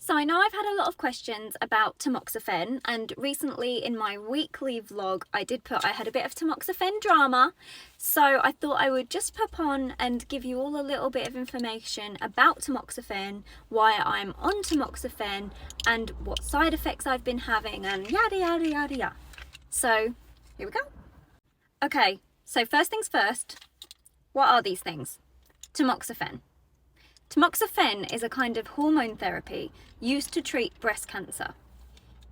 So I know I've had a lot of questions about tamoxifen, and recently in my weekly vlog I did put I had a bit of tamoxifen drama, so I thought I would just pop on and give you all a little bit of information about tamoxifen, why I'm on tamoxifen, and what side effects I've been having, and yada yada yada yada. So here we go. Okay, so first things first, what are these things? Tamoxifen. Tamoxifen is a kind of hormone therapy used to treat breast cancer.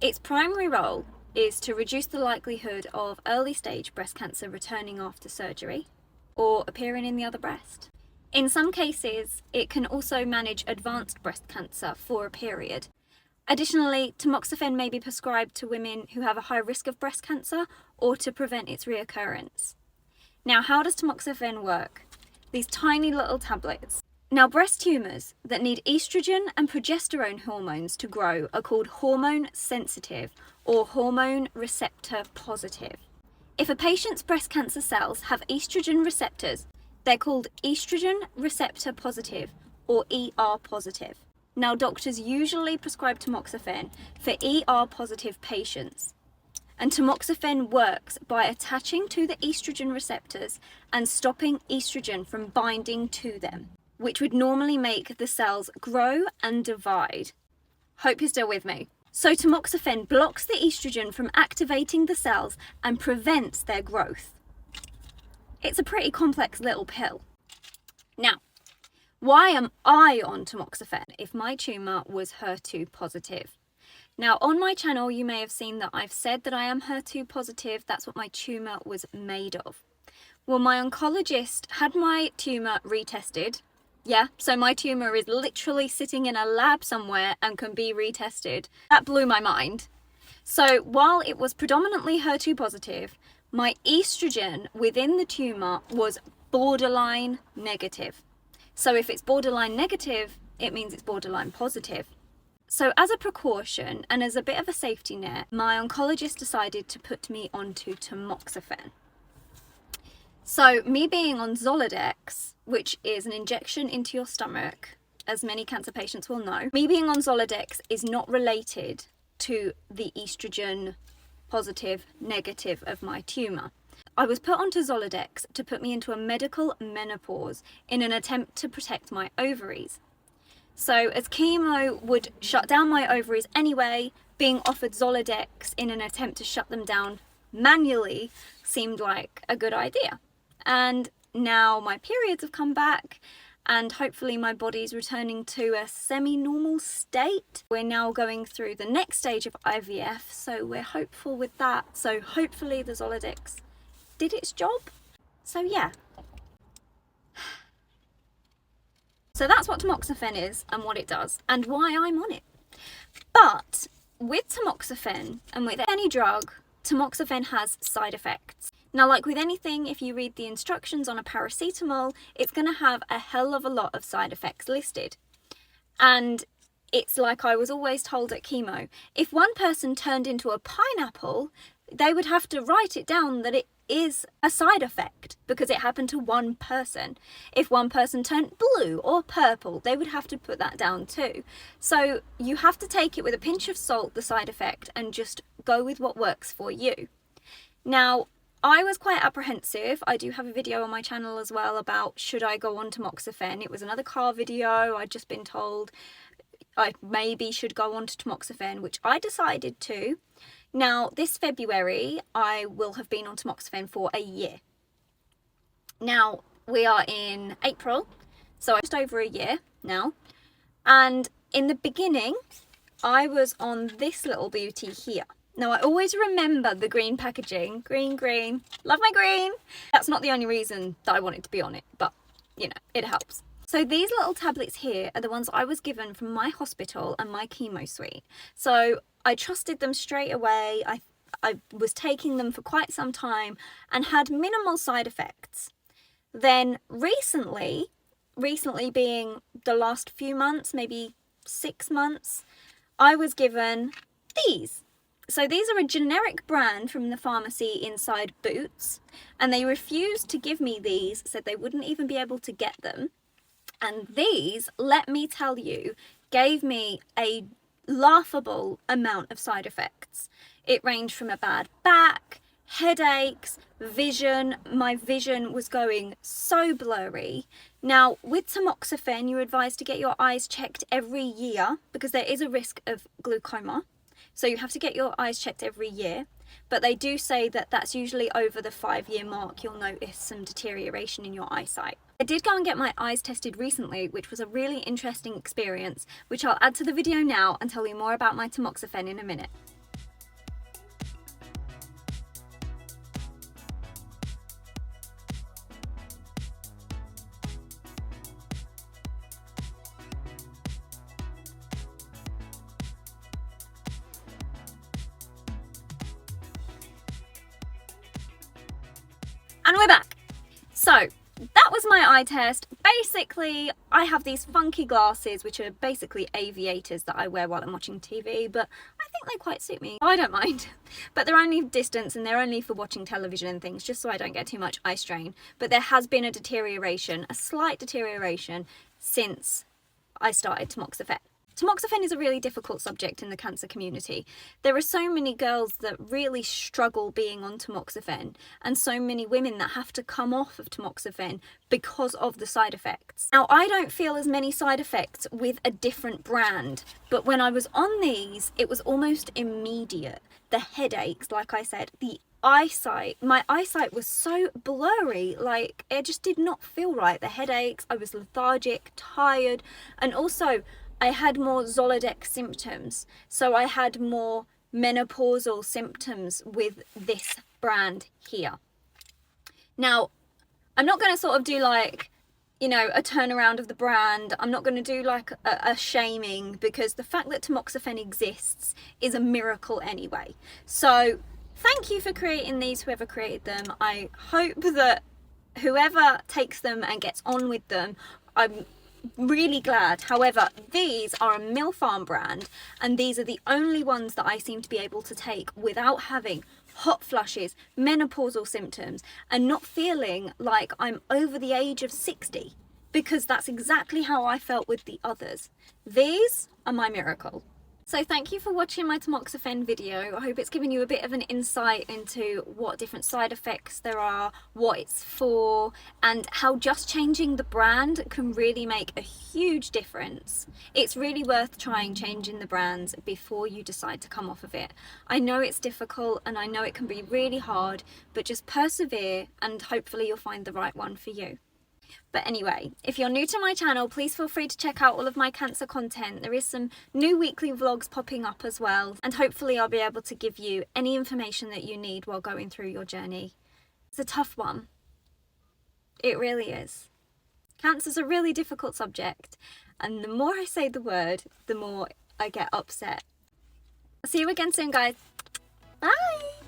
Its primary role is to reduce the likelihood of early stage breast cancer returning after surgery or appearing in the other breast. In some cases, it can also manage advanced breast cancer for a period. Additionally, tamoxifen may be prescribed to women who have a high risk of breast cancer or to prevent its reoccurrence. Now, how does tamoxifen work? These tiny little tablets. Now, breast tumours that need estrogen and progesterone hormones to grow are called hormone sensitive or hormone receptor positive. If a patient's breast cancer cells have estrogen receptors, they're called estrogen receptor positive or ER positive. Now, doctors usually prescribe tamoxifen for ER positive patients. And tamoxifen works by attaching to the estrogen receptors and stopping estrogen from binding to them, which would normally make the cells grow and divide. Hope you're still with me. So tamoxifen blocks the estrogen from activating the cells and prevents their growth. It's a pretty complex little pill. Now, why am I on tamoxifen if my tumour was HER2 positive? Now, on my channel, you may have seen that I've said that I am HER2 positive. That's what my tumour was made of. Well, my oncologist had my tumour retested. Yeah, so my tumour is literally sitting in a lab somewhere and can be retested. That blew my mind. So while it was predominantly HER2 positive, my estrogen within the tumour was borderline negative. So if it's borderline negative, it means it's borderline positive. So as a precaution and as a bit of a safety net, my oncologist decided to put me onto tamoxifen. So me being on Zoladex, which is an injection into your stomach, as many cancer patients will know, me being on Zoladex is not related to the estrogen positive, negative of my tumour. I was put onto Zoladex to put me into a medical menopause in an attempt to protect my ovaries. So as chemo would shut down my ovaries anyway, being offered Zoladex in an attempt to shut them down manually seemed like a good idea. And now my periods have come back and hopefully my body's returning to a semi-normal state. We're now going through the next stage of IVF, so we're hopeful with that. So hopefully the Zoladex did its job. So yeah. So that's what tamoxifen is and what it does and why I'm on it. But with tamoxifen and with any drug, tamoxifen has side effects. Now, like with anything, if you read the instructions on a paracetamol, it's going to have a hell of a lot of side effects listed. And it's like I was always told at chemo, if one person turned into a pineapple, they would have to write it down that it is a side effect because it happened to one person. If one person turned blue or purple, they would have to put that down too. So you have to take it with a pinch of salt, the side effect, and just go with what works for you. Now, I was quite apprehensive. I do have a video on my channel as well about should I go on tamoxifen. It was another car video. I'd just been told I maybe should go on to tamoxifen, which I decided to. Now, this February, I will have been on tamoxifen for a year. Now, we are in April, so just over a year now. And in the beginning, I was on this little beauty here. Now, I always remember the green packaging. Green, love my green. That's not the only reason that I wanted to be on it, but, you know, it helps. So these little tablets here are the ones I was given from my hospital and my chemo suite. So I trusted them straight away. I was taking them for quite some time and had minimal side effects. Then recently being the last few months, maybe 6 months, I was given these. So these are a generic brand from the pharmacy inside Boots, and they refused to give me these, said they wouldn't even be able to get them. And these, let me tell you, gave me a laughable amount of side effects. It ranged from a bad back, headaches, vision. My vision was going so blurry. Now, with tamoxifen, you're advised to get your eyes checked every year because there is a risk of glaucoma. So you have to get your eyes checked every year. But they do say that that's usually over the 5-year mark, you'll notice some deterioration in your eyesight. I did go and get my eyes tested recently, which was a really interesting experience, which I'll add to the video now and tell you more about my tamoxifen in a minute. And we're back. So that was my eye test. Basically, I have these funky glasses, which are basically aviators that I wear while I'm watching TV, but I think they quite suit me. I don't mind. But they're only distance and they're only for watching television and things, just so I don't get too much eye strain. But there has been a deterioration, a slight deterioration, since I started tamoxifen. Tamoxifen is a really difficult subject in the cancer community. There are so many girls that really struggle being on tamoxifen, and so many women that have to come off of tamoxifen because of the side effects. Now, I don't feel as many side effects with a different brand, but when I was on these, it was almost immediate. The headaches, like I said, the eyesight, my eyesight was so blurry, like it just did not feel right. The headaches, I was lethargic, tired, and also I had more Zoladex symptoms, so I had more menopausal symptoms with this brand here. Now, I'm not going to sort of do like, you know, a turnaround of the brand. I'm not going to do like a shaming, because the fact that tamoxifen exists is a miracle anyway. So thank you for creating these, whoever created them. I hope that whoever takes them and gets on with them, I'm really glad. However, these are a Mill Farm brand, and these are the only ones that I seem to be able to take without having hot flushes, menopausal symptoms, and not feeling like I'm over the age of 60, because that's exactly how I felt with the others. These are my miracle. So thank you for watching my tamoxifen video. I hope it's given you a bit of an insight into what different side effects there are, what it's for, and how just changing the brand can really make a huge difference. It's really worth trying changing the brands before you decide to come off of it. I know it's difficult and I know it can be really hard, but just persevere and hopefully you'll find the right one for you. But anyway, if you're new to my channel, please feel free to check out all of my cancer content. There is some new weekly vlogs popping up as well, and hopefully I'll be able to give you any information that you need while going through your journey. It's a tough one. It really is. Cancer's a really difficult subject, and the more I say the word, the more I get upset. I'll see you again soon, guys. Bye!